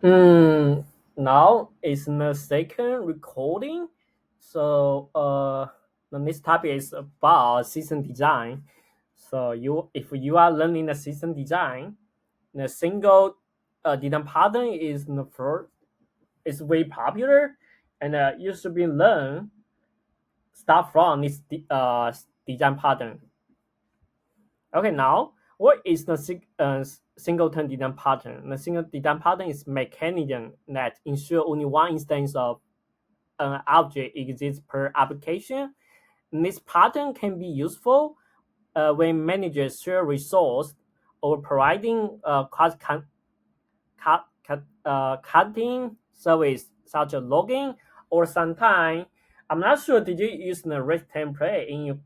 Mm, Now is the second recording. So the next topic is about system design. So if you are learning the system design, the single design pattern is the first is very popular, and you should be learn start from this design pattern. Okay, now what is the singleton design pattern? The single design pattern is mechanism that ensure only one instance of an object exists per application. This pattern can be useful when managers share resource or providing cutting service such as logging, or sometimes I'm not sure did you use the REST template in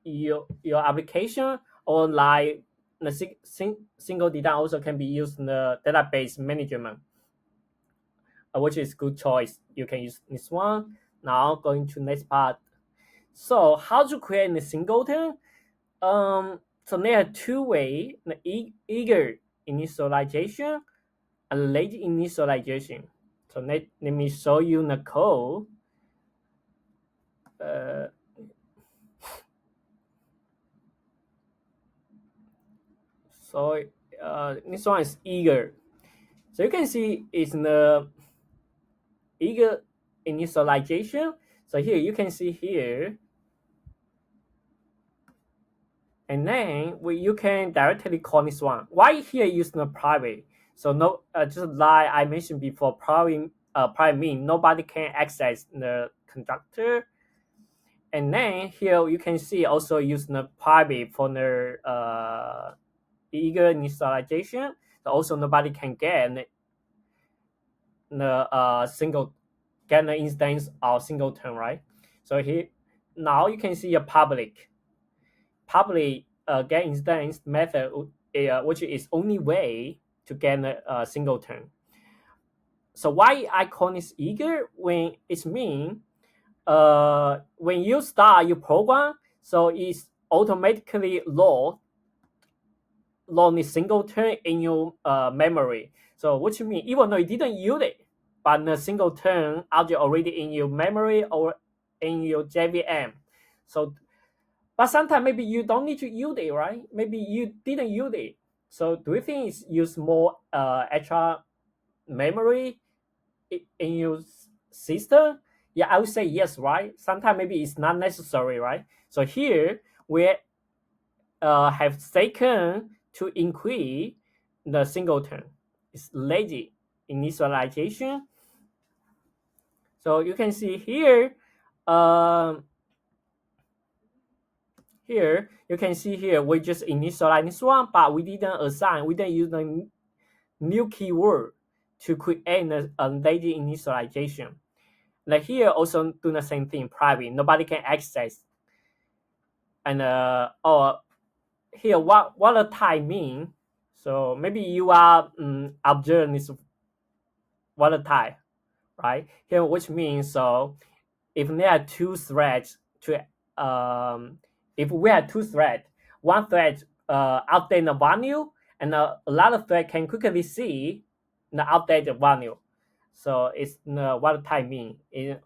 your application, or like the single design also can be used in the database management, which is good choice. You can use this one. Now going to next part. So how to create a singleton? So there are two ways: the eager initialization and late initialization. So let me show you the code. Uh, so this one is eager. So you can see it's the eager initialization. So here you can see here, and then you can directly call this one. Why here use the private? So no, just like I mentioned before, private mean nobody can access the conductor. And then here you can see also use the private for the eager initialization. So also nobody can get the single get the instance of singleton, right? So here now you can see a public get instance method, which is only way to get a singleton. So why I call this eager when it's mean when you start your program, so it's automatically load the singleton in your memory. So which means even though you didn't use it, but the singleton object already in your memory or in your JVM. So but sometimes maybe you don't need to use it, right? Maybe you didn't use it. So do you think it's use more extra memory in your system? Yeah, I would say yes, right? Sometimes maybe it's not necessary, right? So here we have taken to increase the singleton. It's lazy initialization. So you can see here, um, here you can see here we just initialize this one, but we didn't use the new keyword to create a lazy initialization. Like here also do the same thing, private, nobody can access. And or here what a type mean. So maybe you are observing this what a type, right? Here which means, so if there are two threads to if we have two threads, one thread update the value, and another thread can quickly see the updated value. So it's what a type mean. It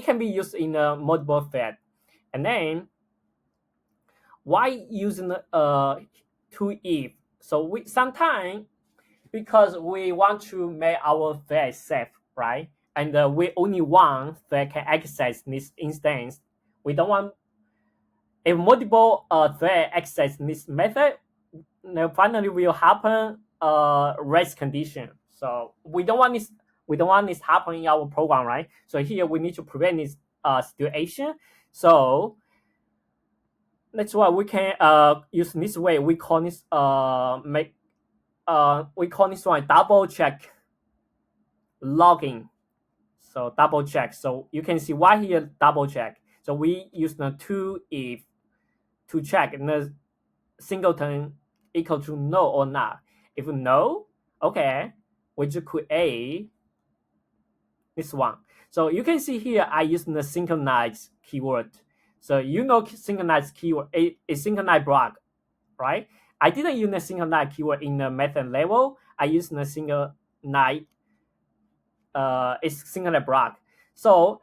can be used in a multiple thread. And then why using two if? So we sometimes, because we want to make our thread safe, right? And we only one thread can access this instance. We don't want, if multiple thread access this method, finally will happen race condition. So we don't want this. We don't want this happen in our program, right? So here we need to prevent this situation. So that's why we can use this way. We call this we call this one double check logging. So double check. So you can see why here double check. So we use the two if to check the singleton equal to no or not. If no, okay, we just create this one. So you can see here I use the synchronize keyword. So you know synchronize keyword is synchronize block, right? I didn't use the synchronize keyword in the method level. I use the single night. It's single night block. So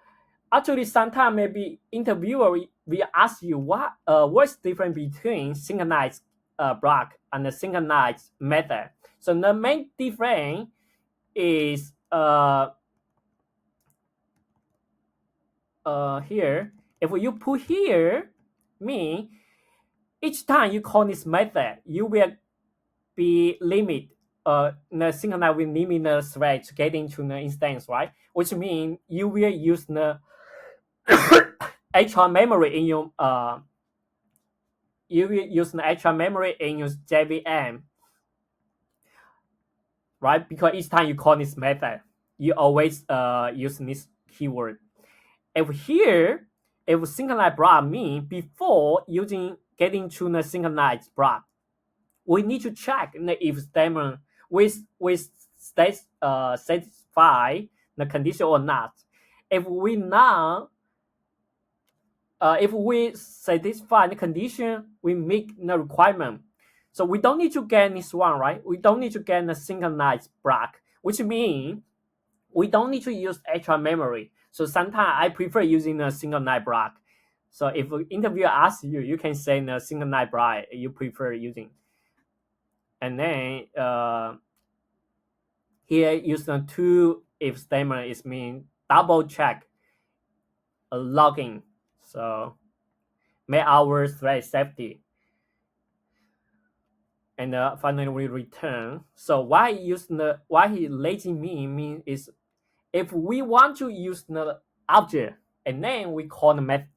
actually, sometimes maybe interviewer will ask you what's different between synchronized block and the synchronized method. So the main difference is here. If you put here, mean each time you call this method, you will be limit. The synchronize will limit the thread to get into the instance, right? Which means you will use the extra memory in your you will use the extra memory in your JVM, right? Because each time you call this method, you always use this keyword. If here, if synchronize block mean before using getting to the synchronized block, we need to check the if statement with satisfy the condition or not. If we not if we satisfy the condition, we meet the requirement. So we don't need to get this one, right? We don't need to get the synchronized block, which means we don't need to use extra memory. So sometimes I prefer using a synchronized block. So if an interviewer asks you, you can say the synchronized block you prefer using. And then here use the two if statement is mean double check a logging. So make our thread safety. And finally we return. So why he lazy mean is if we want to use the object and then we call the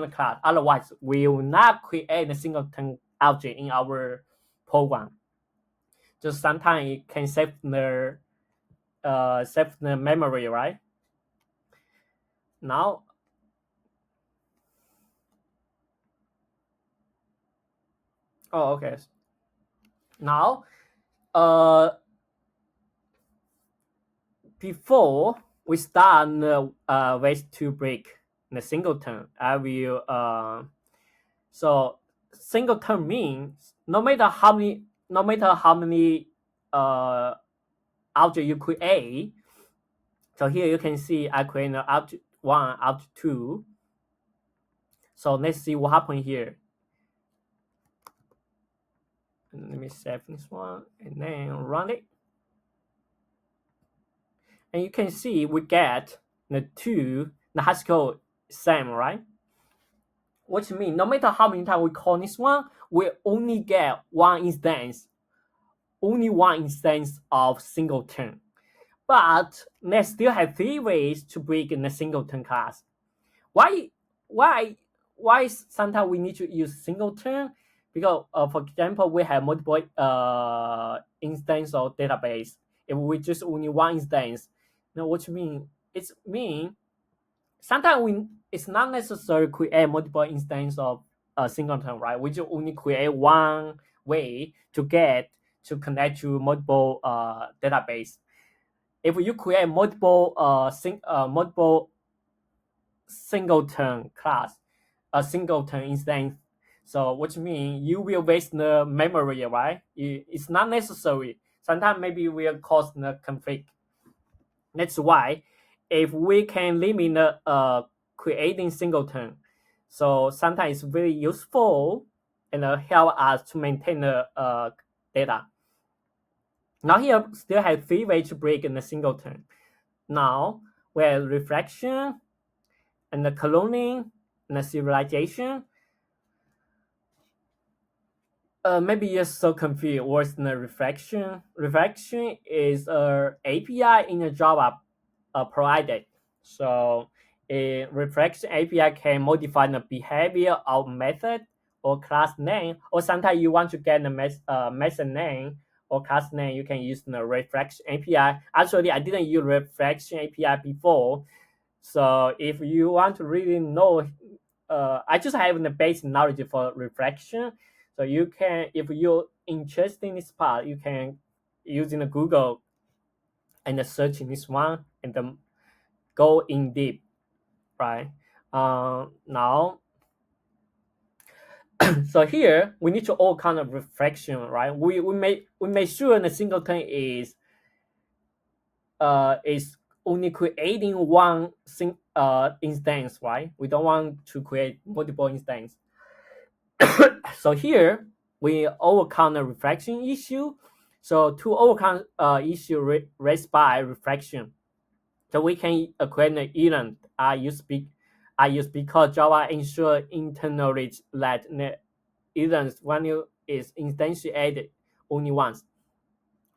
class. Otherwise we will not create a singleton object in our program. Just sometimes it can save the memory, right? Now okay. Now before we start the ways to break the singleton, I will so singleton means no matter how many object you create. So here you can see I create an object 1, object 2. So let's see what happened here. And let me save this one and then run it. And you can see we get the Haskell same, right? Which means no matter how many times we call this one, we only get only one instance of singleton. But they still have 3 ways to break in the singleton class. Why why sometimes we need to use singleton? Because for example, we have multiple instance of database. If we just only one instance, now what you mean? It's mean sometimes it's not necessary to create multiple instance of a singleton, right? We just only create one way to connect to multiple database. If you create multiple multiple singleton class, a singleton instance, so which means you will waste the memory, right? It's not necessary. Sometimes maybe will cause the conflict. That's why if we can limit the creating singleton, so sometimes it's very useful and help us to maintain the data. Now here still have 3 ways to break in the singleton. Now we have reflection and the cloning and the serialization. Maybe you're so confused. What's the reflection? Reflection is a API in a Java provided. So a reflection API can modify the behavior of method or class name, or sometimes you want to get the method name or class name, you can use the reflection API. Actually, I didn't use reflection API before. So if you want to really know, I just have the basic knowledge for reflection. So you can, if you're interested in this part, you can using the Google and search in this one and then go in deep, right? Now So here we need to all kind of reflection, right? We make sure the singleton is only creating one instance, right? We don't want to create multiple instances. So here we overcome the reflection issue. So to overcome issue raised by reflection, so we can create an event. I use because Java ensure internally that the events value is instantiated only once.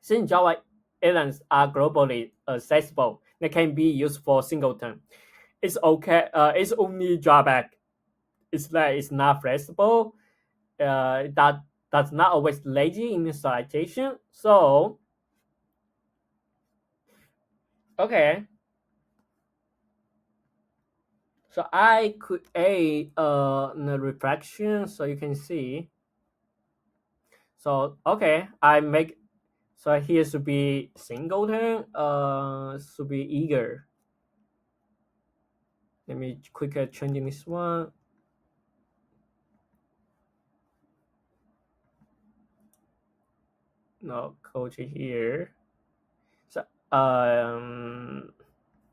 Since Java events are globally accessible, they can be used for singleton. It's okay. It's only drawback is that it's not flexible. That's not always lazy initialization. So okay, so I create the reflection so you can see. So okay, I make so here should be singleton. Should be eager. Let me quickly changing this one. No code here. So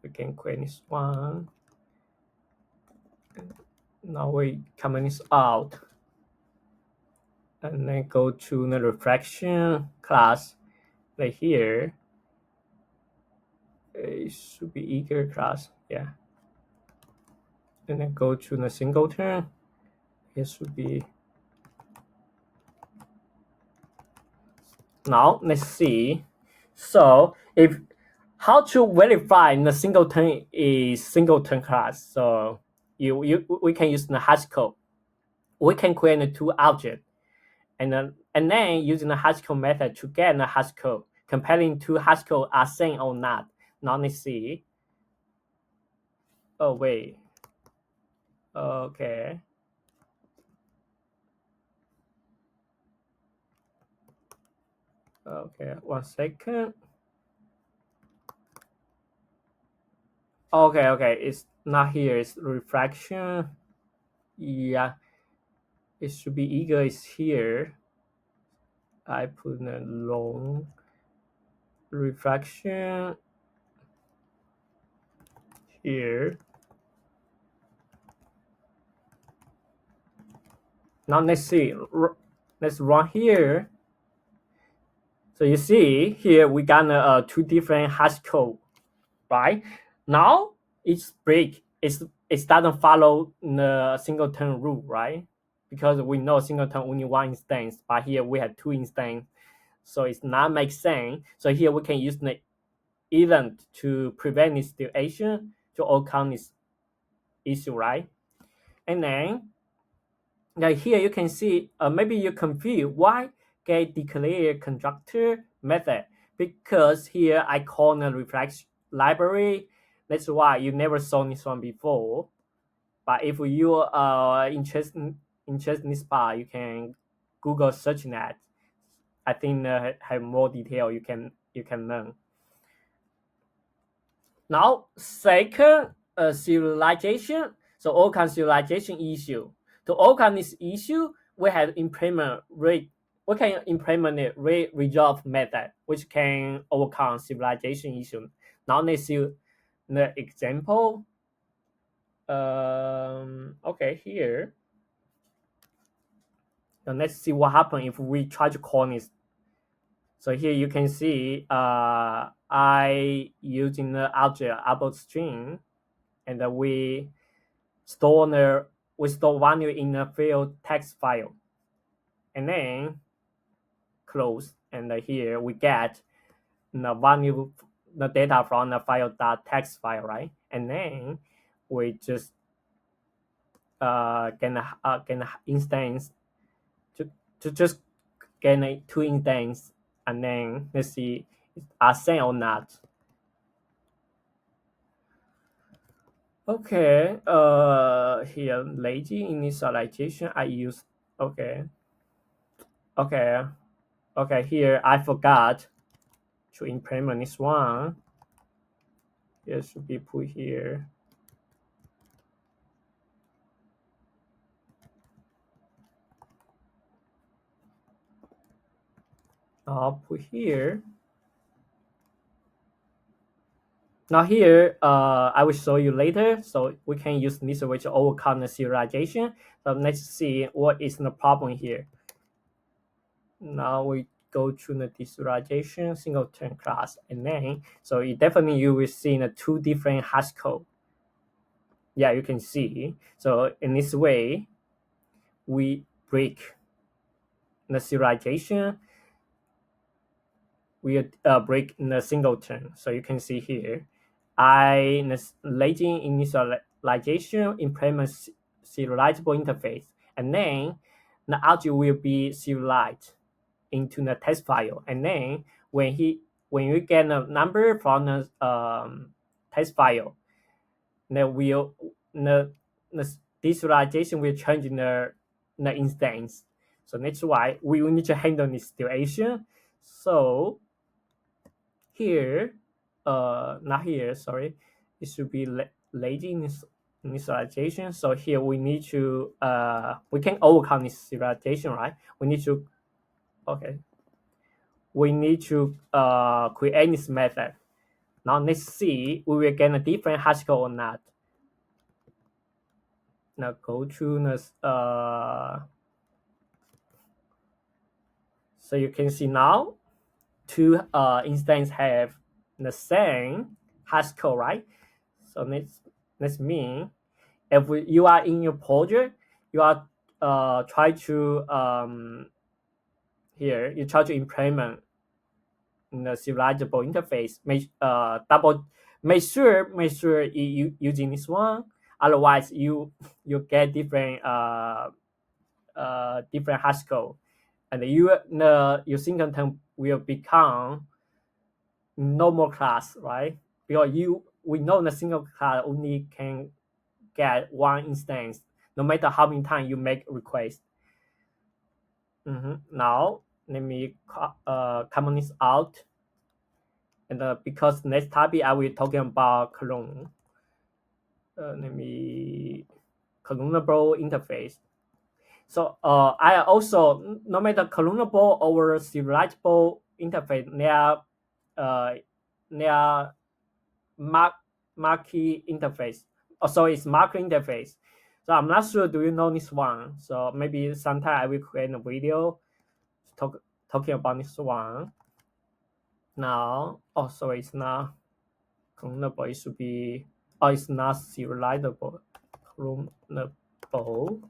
we can create this one. Now we comment this out and then go to the reflection class right here. It should be eager class, yeah. And then go to the singleton. It should be. Now let's see. So if how to verify the singleton is singleton class. So we can use the hash code. We can create the two objects and then using the hash code method to get the hash code, comparing two hash code are same or not. Now let's see. Oh wait. Okay. Okay. 1 second. Okay. Okay. It's not here. It's reflection. Yeah. It should be eager is here. I put a long reflection here. Now let's see. Let's run here. So you see here we got two different hash code, right? Now it's break. It doesn't follow the singleton rule, right? Because we know singleton only one instance, but here we have two instances, so it's not make sense. So here we can use the event to prevent this situation to overcome this issue, right? And then like here you can see maybe you're confused why get declare constructor method, because here I call the reflex library. That's why you never saw this one before. But if you are interested in this part, you can Google search that. I think have more detail you can learn. Now, second, serialization. So overcome serialization issue. To overcome this issue, we have implement rate. We can implement a rate resolve method, which can overcome serialization issue. Now let's see the example. Okay, here. Now let's see what happens if we try to call this. So here you can see I using the object about string, and we store value in a field text file, and then close, and here we get the value, the data from the file.text file, right? And then we just get an instance to just get two instance, and then let's see are same or not. Okay, here lazy initialization I use. Okay, okay, okay. Here I forgot to implement this one. It should be put here. I'll put here. Now here, I will show you later, so we can use this way to overcome the serialization. So let's see what is the problem here. Now we go to the deserialization singleton class, and then so it definitely you will see the two different hash code. Yeah, you can see. So in this way, we break the serialization. We break the singleton. So you can see here, I latent initialization implement serializable interface, and then the object will be serialized into the text file, and then when you get a number from the text file, then the visualization will change the instance. So that's why we will need to handle this situation. So here, not here, sorry, it should be lazy initialization. So here we need to we can overcome this serialization, right? We need to okay. We need to create this method. Now let's see we will get a different hash code or not. Now go to the so you can see now two instances have the same hash code, right? So let's mean if you are in your project, you are try to here you try to implement the serializable interface. Make sure you using this one. Otherwise, you get different different hash code, and your singleton will become normal class, right? Because we know the single class only can get one instance, no matter how many times you make request. Now let me comment this out. And because next topic I will talking about clone. Let me clonable interface. So I also no matter clonable or serializable interface, they are marquee interface. Also, it's marquee interface. So I'm not sure. Do you know this one? So maybe sometime I will create a video talking about this one. Now, oh sorry, it's not clonable. It should be. Oh, it's not serializable. Clonable.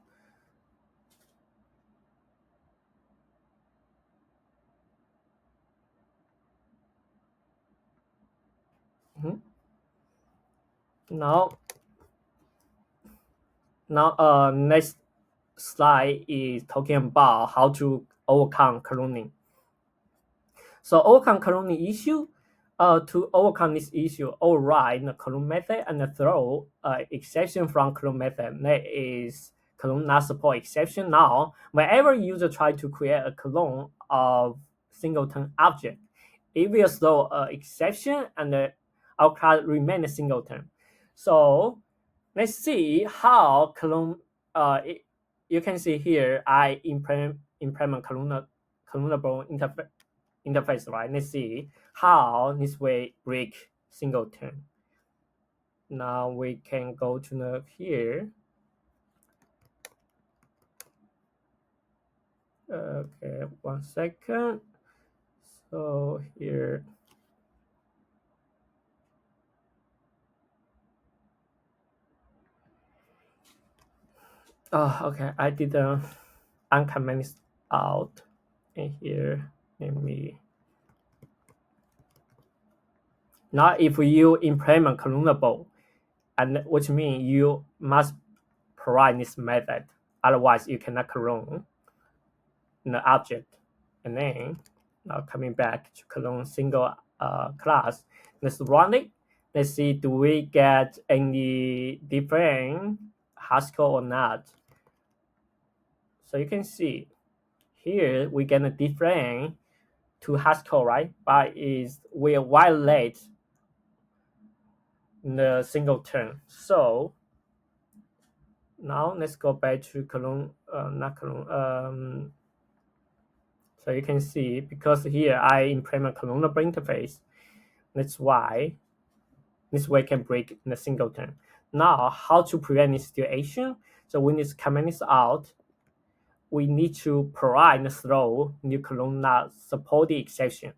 Mm-hmm. Now, next slide is talking about how to overcome cloning. So overcome cloning issue. To overcome this issue, override the clone method and throw exception from clone method. That is clone not support exception. Now, whenever user try to create a clone of singleton object, it will throw exception and our class remain a singleton. So let's see how clone. You can see here I implement clonable interface, right? Let's see how this way break singleton. Now we can go to the here. Okay, 1 second. So here. Oh, okay. I didn't uncomment this out. And here, let me. Now, if you implement clonable, and which means you must provide this method, otherwise you cannot clone the object. And then now coming back to clone single class, let's run it. Let's see, do we get any different hash code or not? So you can see here we get a different two hash code, right? But is we violate the singleton. So now let's go back to clone, not clone, So you can see, because here I implement clonal interface, that's why this way can break the singleton. Now, how to prevent this situation? So when this command is out, we need to provide and throw new columnar supported exception.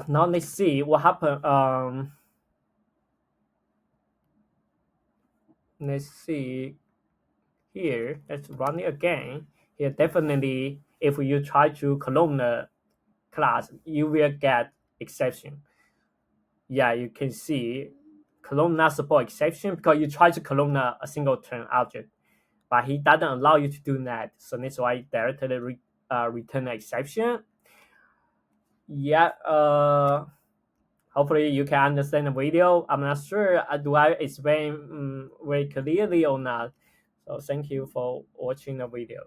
Now let's see what happened. Let's see here. Let's run it again. Here, definitely, if you try to clone the class, you will get exception. Yeah, you can see clone not support exception because you try to clone a singleton object, but he doesn't allow you to do that. So that's why it directly return an exception. Yeah. Hopefully you can understand the video. I'm not sure do I explain very clearly or not. So thank you for watching the video.